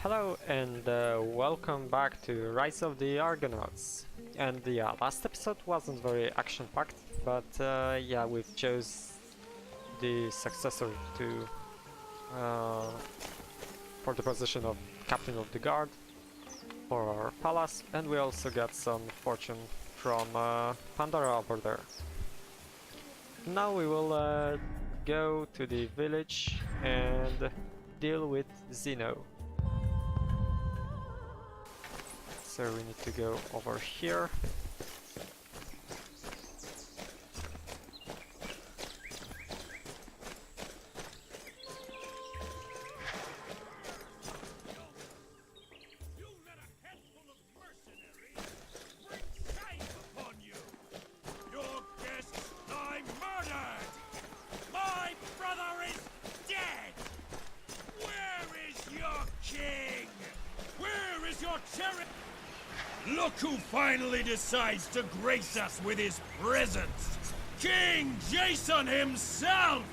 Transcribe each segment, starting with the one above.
Hello and welcome back to Rise of the Argonauts. And yeah, last episode wasn't very action-packed, but yeah, we've chose the successor to for the position of Captain of the Guard for our palace, and we also got some fortune from Pandora over there. Now we will go to the village and deal with Zeno. So we need to go over here. Look who finally decides to grace us with his presence! King Jason himself!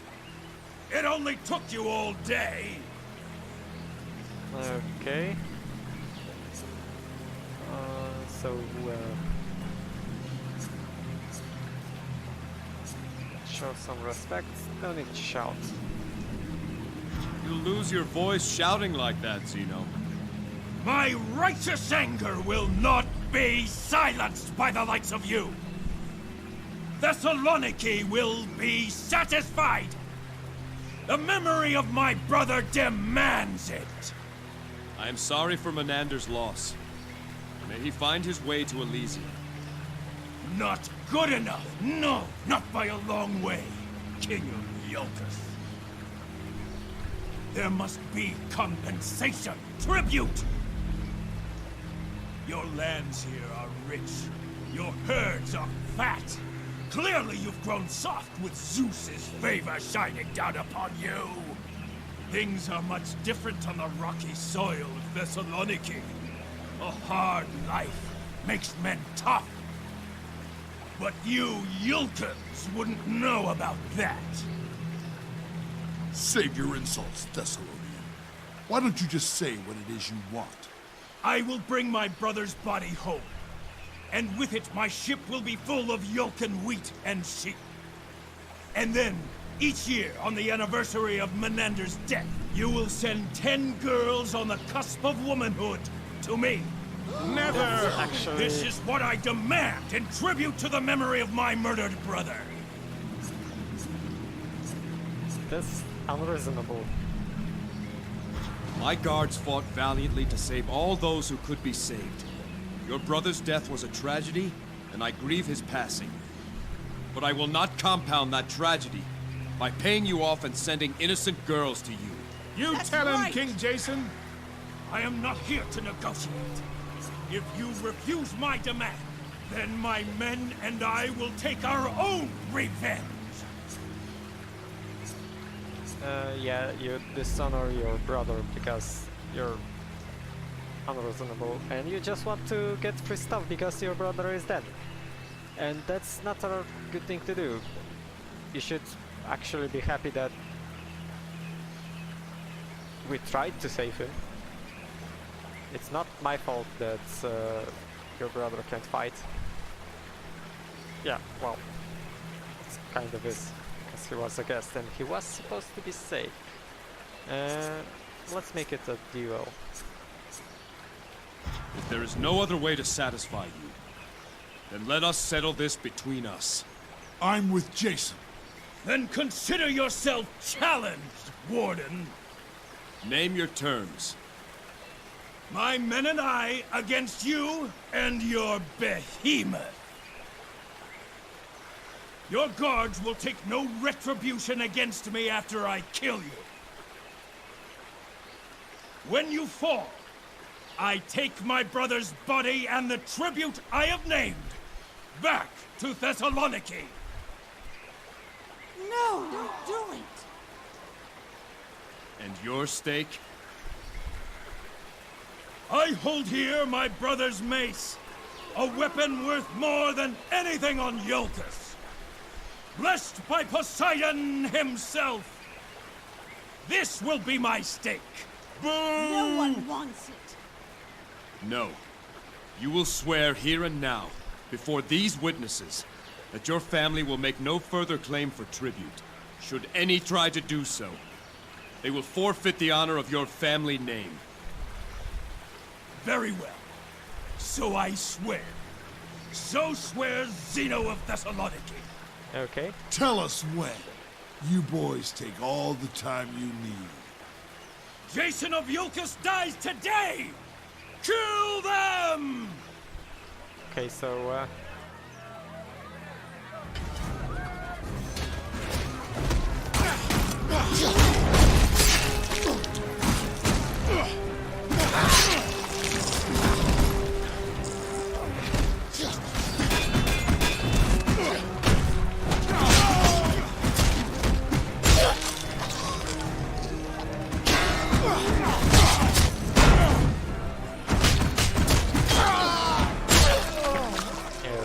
It only took you all day! Okay. Show some respect. No need to shout. You'll lose your voice shouting like that, Zeno. My righteous anger will not be silenced by the likes of you! Thessaloniki will be satisfied! The memory of my brother demands it! I am sorry for Menander's loss. May he find his way to Elysium. Not good enough! No, not by a long way, King of Iolcus. There must be compensation, tribute! Your lands here are rich. Your herds are fat. Clearly you've grown soft with Zeus's favor shining down upon you. Things are much different on the rocky soil of Thessaloniki. A hard life makes men tough. But you Iolcans wouldn't know about that. Save your insults, Thessalonian. Why don't you just say what it is you want? I will bring my brother's body home. And with it, my ship will be full of Iolcan wheat and sheep. And then, each year, on the anniversary of Menander's death, you will send 10 girls on the cusp of womanhood to me. Never! This is what I demand in tribute to the memory of my murdered brother. That's unreasonable. My guards fought valiantly to save all those who could be saved. Your brother's death was a tragedy, and I grieve his passing. But I will not compound that tragedy by paying you off and sending innocent girls to you. You tell him, King Jason! I am not here to negotiate. If you refuse my demand, then my men and I will take our own revenge! Yeah, you dishonor your brother because you're unreasonable and you just want to get free stuff because your brother is dead. And that's not a good thing to do. You should actually be happy that we tried to save him. It's not my fault that your brother can't fight. Yeah, well, it kind of is. He was a guest and he was supposed to be safe. Let's make it a duel. If there is no other way to satisfy you, then let us settle this between us. I'm with Jason. Then consider yourself challenged, Warden. Name your terms. My men and I against you and your behemoth. Your guards will take no retribution against me after I kill you. When you fall, I take my brother's body and the tribute I have named back to Thessaloniki. No, don't do it! And your stake? I hold here my brother's mace, a weapon worth more than anything on Iolcus. Blessed by Poseidon himself. This will be my stake. No one wants it. No. You will swear here and now, before these witnesses, that your family will make no further claim for tribute. Should any try to do so, they will forfeit the honor of your family name. Very well. So I swear. So swears Zeno of Thessaloniki. Okay. Tell us when. You boys take all the time you need. Jason of Iolcus dies today! Kill them! Okay, so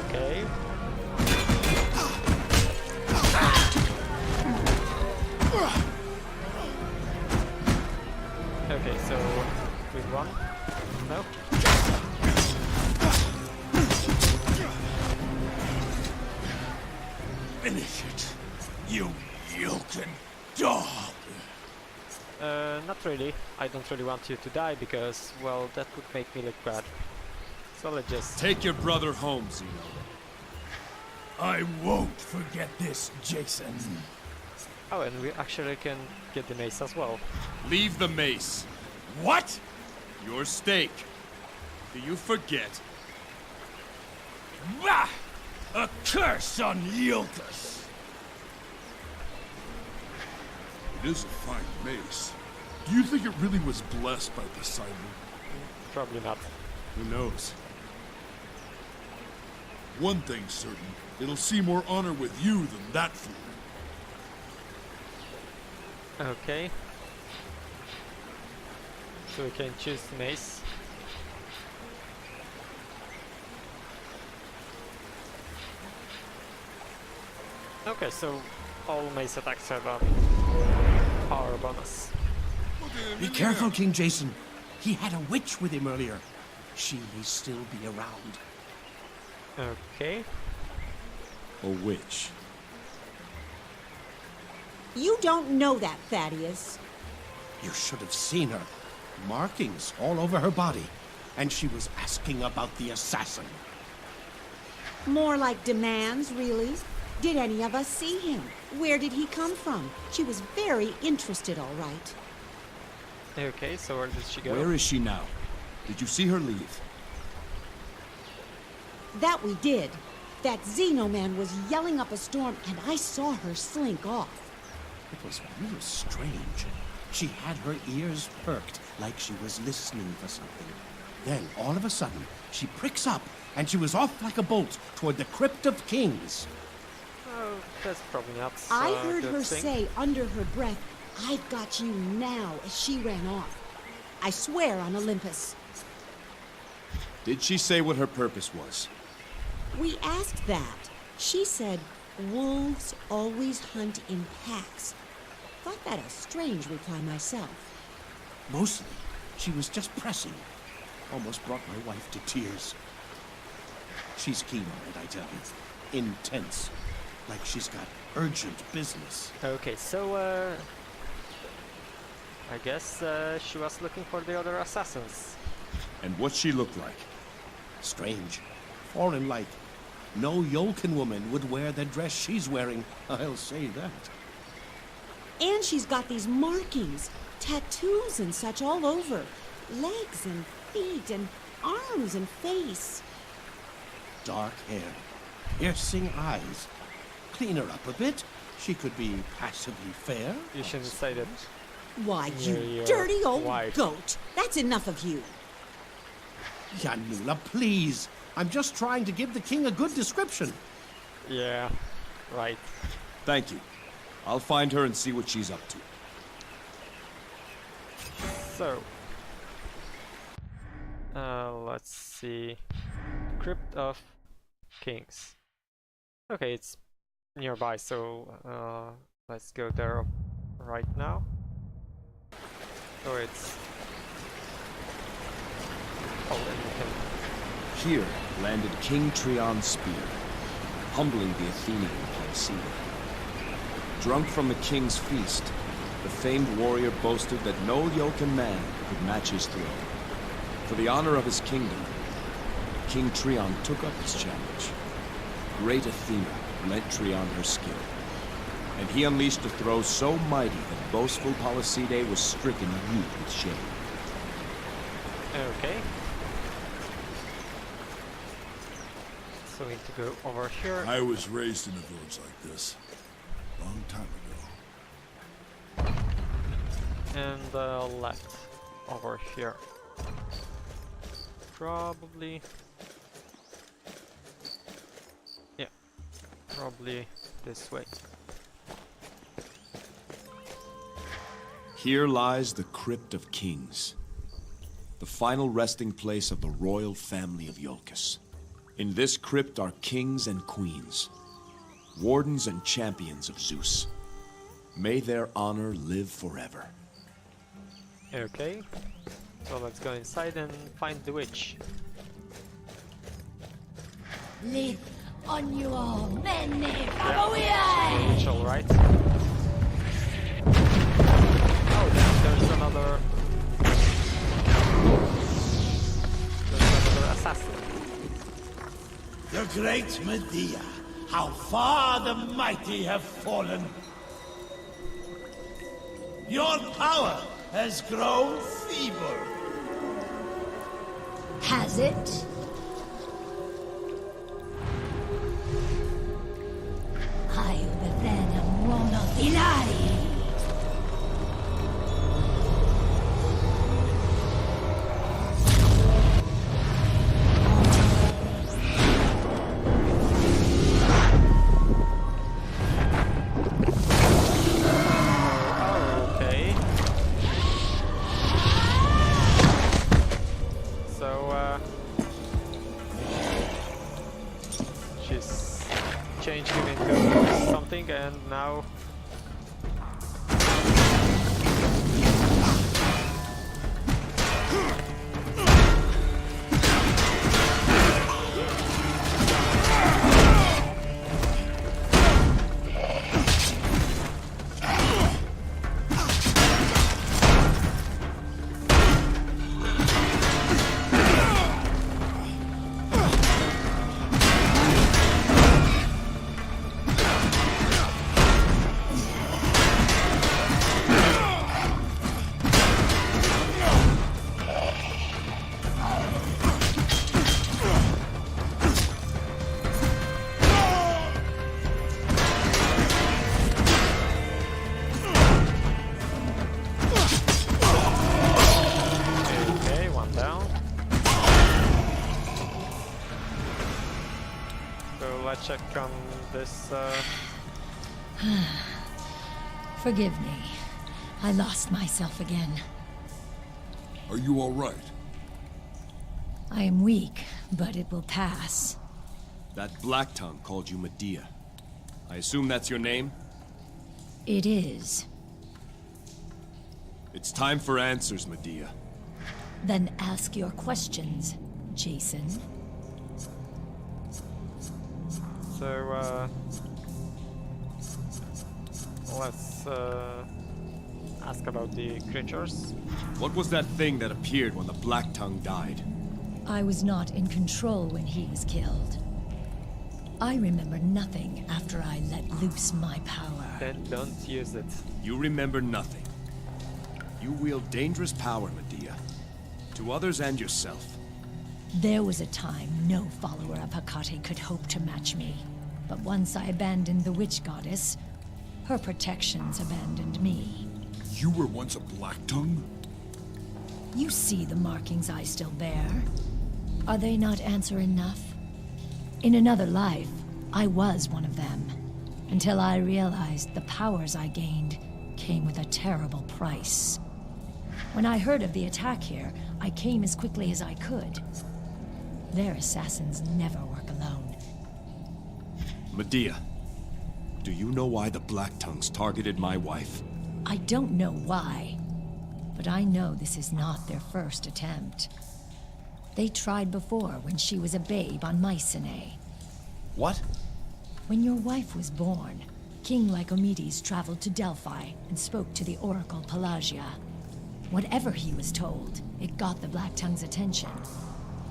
okay. Okay, so with one. No. Finish it, you Iolcan dog! Not really. I don't really want you to die because, well, that would make me look bad. So let's just... Take your brother home, Zeno. I won't forget this, Jason. Oh, and we actually can get the mace as well. Leave the mace. What? Your stake. Do you forget? Bah! A curse on Iolcus! It is a fine mace. Do you think it really was blessed by Poseidon? Probably not. Who knows? One thing's certain. It'll see more honor with you than that fool. Okay. So we can choose the mace. Okay, so all mace attacks have a power bonus. Be careful, King Jason. He had a witch with him earlier. She may still be around. Okay. A witch. You don't know that, Thaddeus. You should have seen her. Markings all over her body. And she was asking about the assassin. More like demands, really. Did any of us see him? Where did he come from? She was very interested, all right. Okay, so where did she go? Where is she now? Did you see her leave? That we did. That Xeno man was yelling up a storm, and I saw her slink off. It was real strange. She had her ears perked like she was listening for something. Then, all of a sudden, she pricks up, and she was off like a bolt toward the Crypt of Kings. Oh, that's probably not I heard good her thing. say under her breath, "I've got you now," as she ran off. I swear on Olympus. Did she say what her purpose was? We asked that. She said, "Wolves always hunt in packs." Thought that a strange reply myself. Mostly, she was just pressing. Almost brought my wife to tears. She's keen on it, I tell you. Intense. Like she's got urgent business. Okay, so I guess she was looking for the other assassins. And what she looked like? Strange. Foreign-like. No Iolcan woman would wear the dress she's wearing, I'll say that. And she's got these markings, tattoos and such all over. Legs and feet and arms and face. Dark hair. Piercing eyes. Clean her up a bit. She could be passably fair. You shouldn't say that. Why, You're you dirty old wife. goat. That's enough of you. Yanula, please. I'm just trying to give the king a good description. Yeah, right. Thank you. I'll find her and see what she's up to. So, let's see. Crypt of Kings. Okay, it's nearby, so let's go there right now. So it's battle in him. Here landed King Trion's spear, humbling the Athenian Polysede. Drunk from the king's feast, the famed warrior boasted that no yoken man could match his throw. For the honor of his kingdom, King Trion took up his challenge. Great Athena lent Trion her skill, and he unleashed a throw so mighty that boastful Polysede was stricken mute with shame. Okay. So we need to go over here. I was raised in a village like this. Long time ago. And left over here. Probably. Yeah, probably this way. Here lies the Crypt of Kings, the final resting place of the royal family of Iolcus. In this crypt are kings and queens, wardens and champions of Zeus. May their honor live forever. Okay, so let's go inside and find the witch. Live on your many Yeah, witch, alright. Oh, there's another assassin. The great Medea, how far the mighty have fallen. Your power has grown feeble. Has it? I bevenam rono ilari. Okay. So, she's changed him into something, and now check on this. Forgive me. I lost myself again. Are you all right? I am weak, but it will pass. That Black Tongue called you Medea. I assume that's your name? It is. It's time for answers, Medea. Then ask your questions, Jason. So, let's ask about the creatures. What was that thing that appeared when the Black Tongue died? I was not in control when he was killed. I remember nothing after I let loose my power. Then don't use it. You remember nothing. You wield dangerous power, Medea. To others and yourself. There was a time no follower of Hecate could hope to match me. But once I abandoned the witch goddess, her protections abandoned me. You were once a Black Tongue? You see the markings I still bear. Are they not answer enough? In another life, I was one of them. Until I realized the powers I gained came with a terrible price. When I heard of the attack here, I came as quickly as I could. Their assassins never work alone. Medea, do you know why the Black Tongues targeted my wife? I don't know why, but I know this is not their first attempt. They tried before when she was a babe on Mycenae. What? When your wife was born, King Lycomedes traveled to Delphi and spoke to the oracle Pelagia. Whatever he was told, it got the Black Tongue's attention.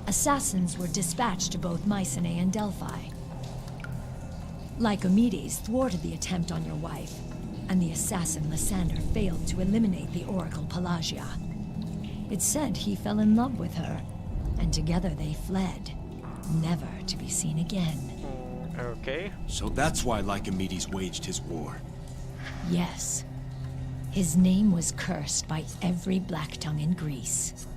Assassins were dispatched to both Mycenae and Delphi. Lycomedes thwarted the attempt on your wife, and the assassin Lysander failed to eliminate the oracle Pelagia. It said he fell in love with her, and together they fled, never to be seen again. Okay. So that's why Lycomedes waged his war. Yes. His name was cursed by every Black Tongue in Greece.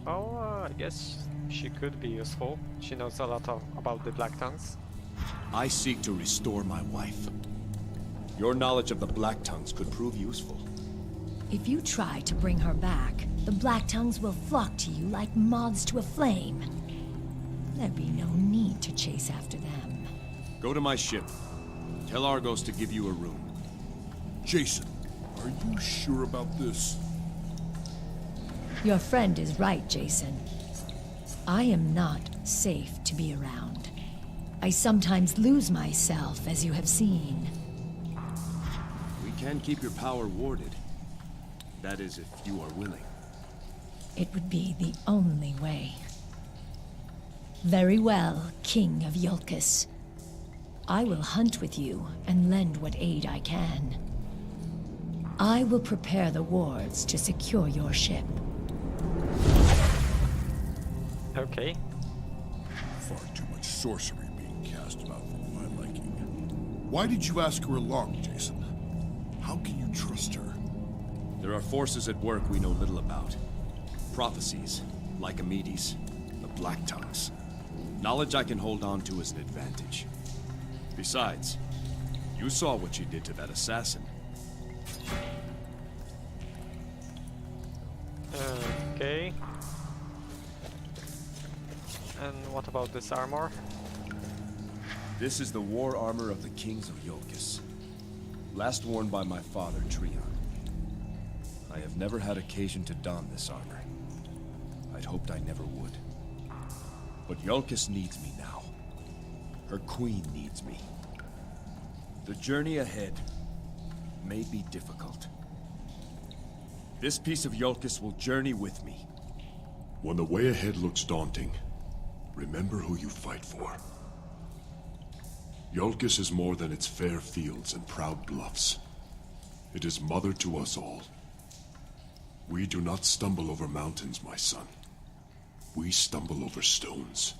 Oh, I guess she could be useful. She knows a lot about the Black Tongues. I seek to restore my wife. Your knowledge of the Black Tongues could prove useful. If you try to bring her back, the Black Tongues will flock to you like moths to a flame. There'd be no need to chase after them. Go to my ship. Tell Argos to give you a room. Jason, are you sure about this? Your friend is right, Jason. I am not safe to be around. I sometimes lose myself, as you have seen. We can keep your power warded. That is, if you are willing. It would be the only way. Very well, King of Iolcus. I will hunt with you and lend what aid I can. I will prepare the wards to secure your ship. Okay. Far too much sorcery being cast about for my liking. Why did you ask her along, Jason? How can you trust her? There are forces at work we know little about. Prophecies, Lycomedes, the Black Tongues. Knowledge I can hold on to is an advantage. Besides, you saw what she did to that assassin. Okay. And what about this armor? This is the war armor of the Kings of Iolcus. Last worn by my father, Trion. I have never had occasion to don this armor. I'd hoped I never would. But Iolcus needs me now. Her queen needs me. The journey ahead may be difficult. This piece of Iolcus will journey with me. When the way ahead looks daunting, remember who you fight for. Iolcus is more than its fair fields and proud bluffs. It is mother to us all. We do not stumble over mountains, my son. We stumble over stones.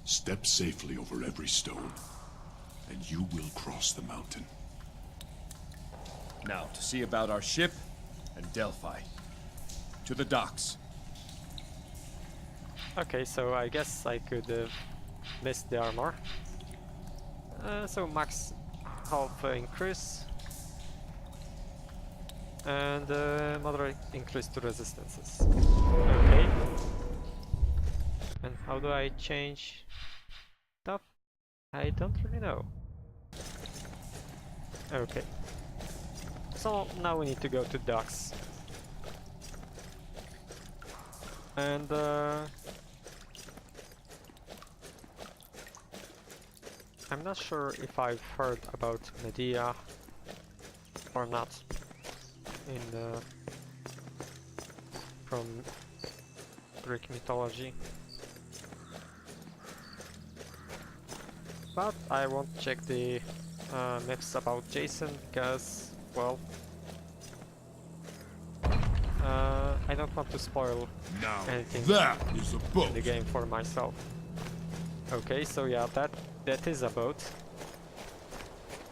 Step safely over every stone, and you will cross the mountain. Now, to see about our ship and Delphi. To the docks. Okay, so I guess I could miss the armor. So max half increase. And moderate increase to resistances. Okay. And how do I change stuff? I don't really know. Okay. So now we need to go to docks. And I'm not sure if I've heard about Medea or not in from Greek mythology, but I won't check the myths about Jason because, well, I don't want to spoil Now, anything that is a boat. in the game for myself. Okay, so yeah, that is a boat.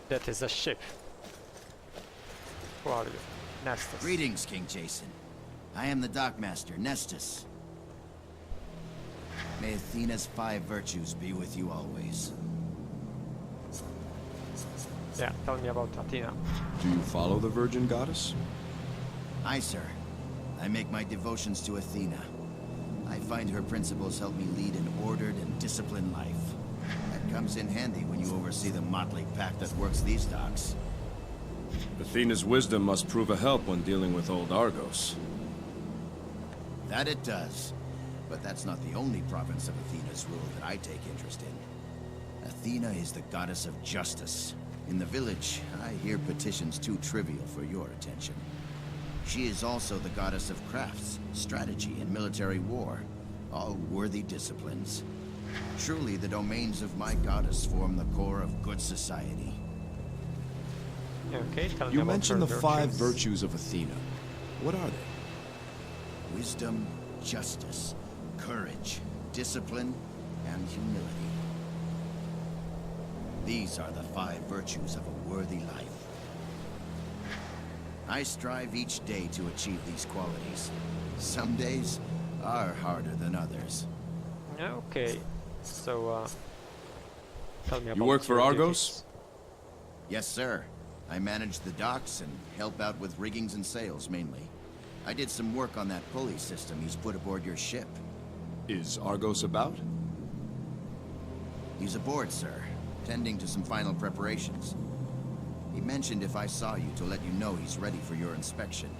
That is a ship. Who are you? Nestus. Greetings, King Jason. I am the dockmaster, Nestus. May Athena's 5 virtues be with you always. Yeah, tell me about Athena. Do you follow the Virgin Goddess? Aye, sir. I make my devotions to Athena. I find her principles help me lead an ordered and disciplined life. That comes in handy when you oversee the motley pack that works these docks. Athena's wisdom must prove a help when dealing with old Argos. That it does. But that's not the only province of Athena's rule that I take interest in. Athena is the goddess of justice. In the village, I hear petitions too trivial for your attention. She is also the goddess of crafts, strategy, and military war. All worthy disciplines. Truly, the domains of my goddess form the core of good society. Okay, tell me You about mentioned her the 5 virtues. virtues of Athena. What are they? Wisdom, justice, courage, discipline, and humility. These are the 5 virtues of a worthy life. I strive each day to achieve these qualities. Some days are harder than others. Okay, so tell me about You work for your Argos? duties. Yes, sir. I manage the docks and help out with riggings and sails, mainly. I did some work on that pulley system he's put aboard your ship. Is Argos about? He's aboard, sir, tending to some final preparations. He mentioned if I saw you to let you know he's ready for your inspection.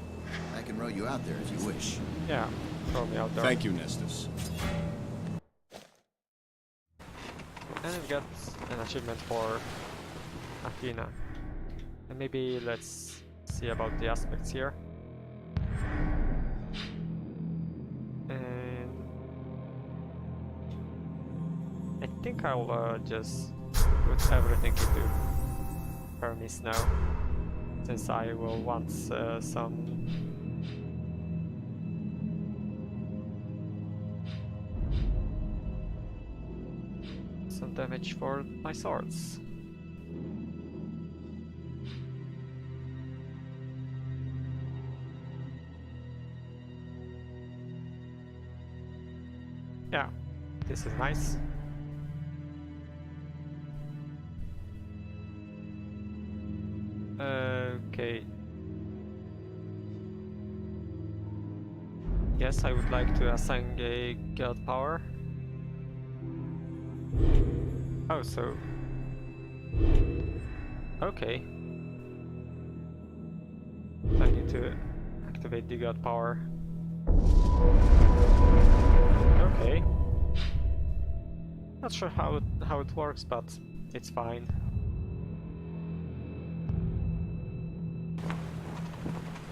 I can row you out there if you wish. Yeah, throw me out there. Thank you, Nestus. And we got an achievement for Athena. And maybe let's see about the aspects here. And I think I'll just put everything into Hermes now, since I will want some damage for my swords. Yeah, this is nice. Okay. Yes, I would like to assign a god power. Oh, so... Okay. I need to activate the god power. Okay. Not sure how it works, but it's fine.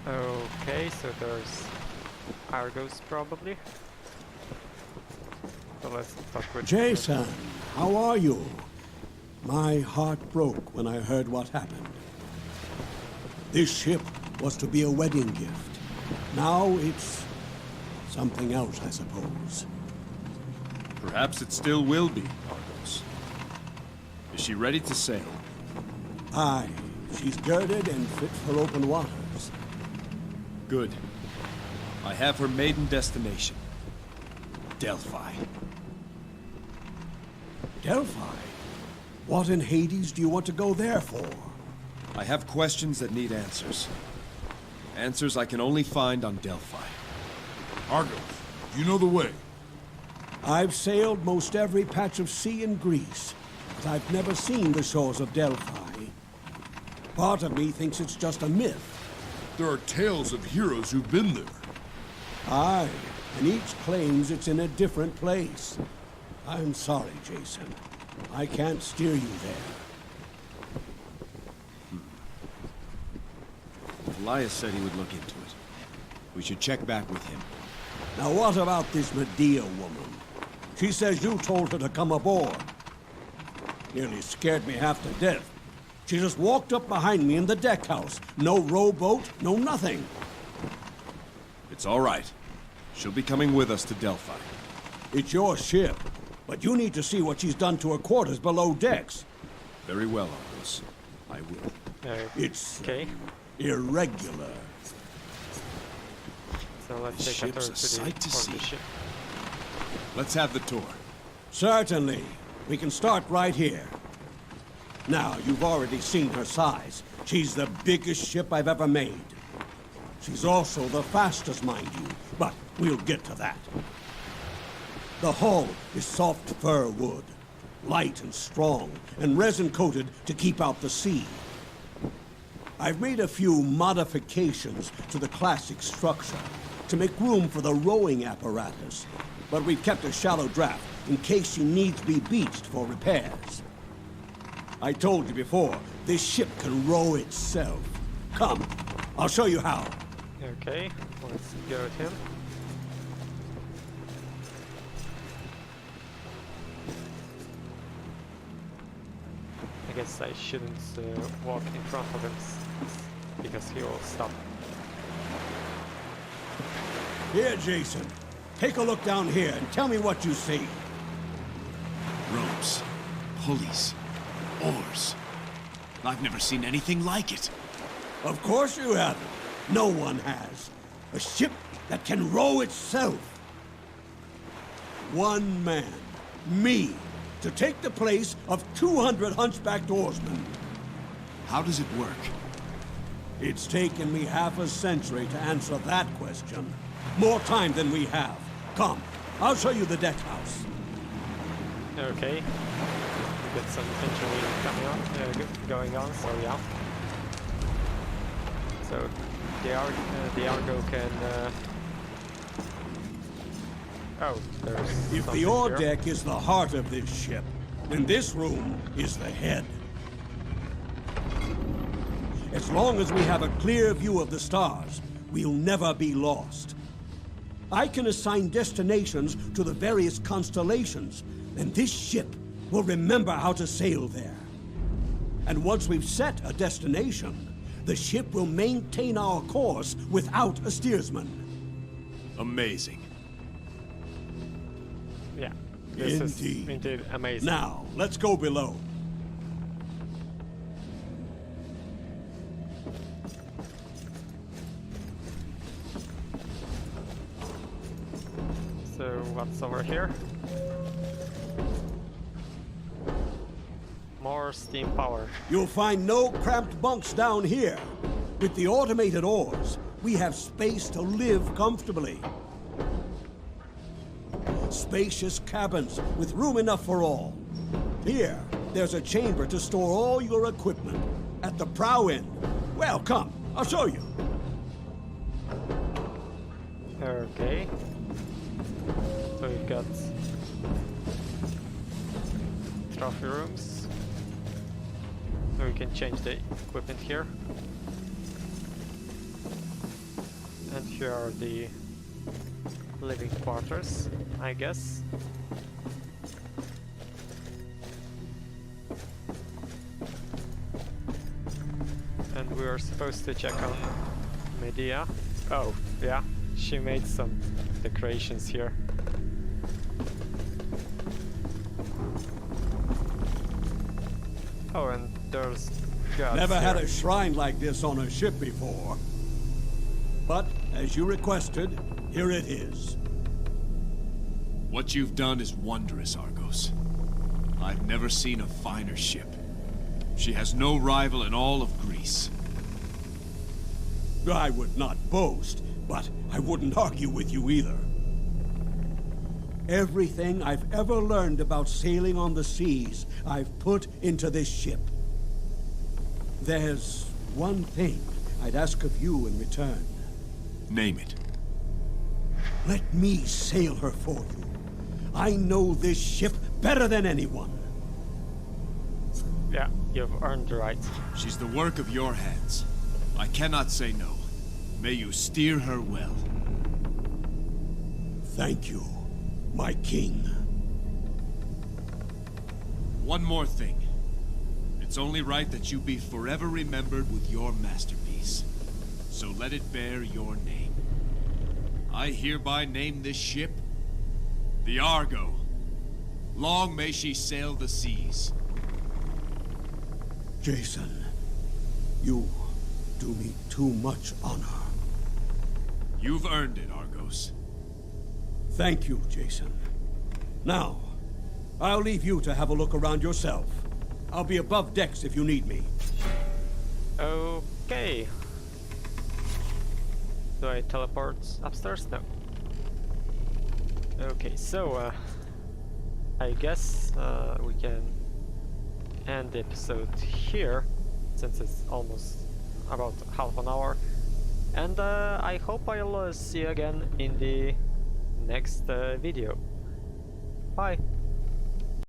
Okay, so there's Argos probably. So let's talk with Jason, how are you? My heart broke when I heard what happened. This ship was to be a wedding gift. Now it's something else, I suppose. Perhaps it still will be, Argos. Is she ready to sail? Aye, she's girded and fit for open waters. Good. I have her maiden destination. Delphi. Delphi? What in Hades do you want to go there for? I have questions that need answers. Answers I can only find on Delphi. Argos, you know the way. I've sailed most every patch of sea in Greece, but I've never seen the shores of Delphi. Part of me thinks it's just a myth. There are tales of heroes who've been there. Aye, and each claims it's in a different place. I'm sorry, Jason. I can't steer you there. Elias said he would look into it. We should check back with him. Now what about this Medea woman? She says you told her to come aboard. Nearly scared me half to death. She just walked up behind me in the deck house. No rowboat, no nothing. It's all right. She'll be coming with us to Delphi. It's your ship, but you need to see what she's done to her quarters below decks. Very well, Argos. I will. It's okay. Irregular. So let's The take a tour ship's to a sight to the see. ship. Let's have the tour. Certainly. We can start right here. Now, you've already seen her size. She's the biggest ship I've ever made. She's also the fastest, mind you, but we'll get to that. The hull is soft fir wood, light and strong, and resin-coated to keep out the sea. I've made a few modifications to the classic structure, to make room for the rowing apparatus. But we've kept a shallow draft in case she needs to be beached for repairs. I told you before, this ship can row itself. Come, I'll show you how. Okay, let's go with him. I guess I shouldn't walk in front of him because he will stop. Here, Jason. Take a look down here and tell me what you see. Ropes, pulleys, oars. I've never seen anything like it. Of course you haven't. No one has. A ship that can row itself. One man, me, to take the place of 200 hunchbacked oarsmen. How does it work? It's taken me half a century to answer that question. More time than we have. Come, I'll show you the deck house. Okay. We get some engineering coming on, going on, so yeah. So the Argo can... Oh, there's If something the ore here. deck is the heart of this ship, then this room is the head. As long as we have a clear view of the stars, we'll never be lost. I can assign destinations to the various constellations, and this ship will remember how to sail there. And once we've set a destination, the ship will maintain our course without a steersman. Amazing. Yeah, this is Indeed. indeed amazing. Now, let's go below. So what's over here? More steam power. You'll find no cramped bunks down here. With the automated oars, we have space to live comfortably. Spacious cabins with room enough for all. Here, there's a chamber to store all your equipment. At the prow end. Well, come, I'll show you. Okay. So we've got trophy rooms. So we can change the equipment here. And here are the living quarters, I guess. And we are supposed to check on Medea. Oh, yeah, she made some decorations here. Oh, and there's gods Never had here. a shrine like this on a ship before. But, as you requested, here it is. What you've done is wondrous, Argos. I've never seen a finer ship. She has no rival in all of Greece. I would not boast, but I wouldn't argue with you either. Everything I've ever learned about sailing on the seas, I've put into this ship. There's one thing I'd ask of you in return. Name it. Let me sail her for you. I know this ship better than anyone. Yeah, you've earned the right. She's the work of your hands. I cannot say no. May you steer her well. Thank you, my king. One more thing. It's only right that you be forever remembered with your masterpiece. So let it bear your name. I hereby name this ship the Argo. Long may she sail the seas. Jason, you do me too much honor. You've earned it, Argos. Thank you, Jason. Now, I'll leave you to have a look around yourself. I'll be above decks if you need me. Okay. Do I teleport upstairs? No. Okay, so I guess we can end the episode here, since it's almost about half an hour. And I hope I'll see you again in the next video. Bye!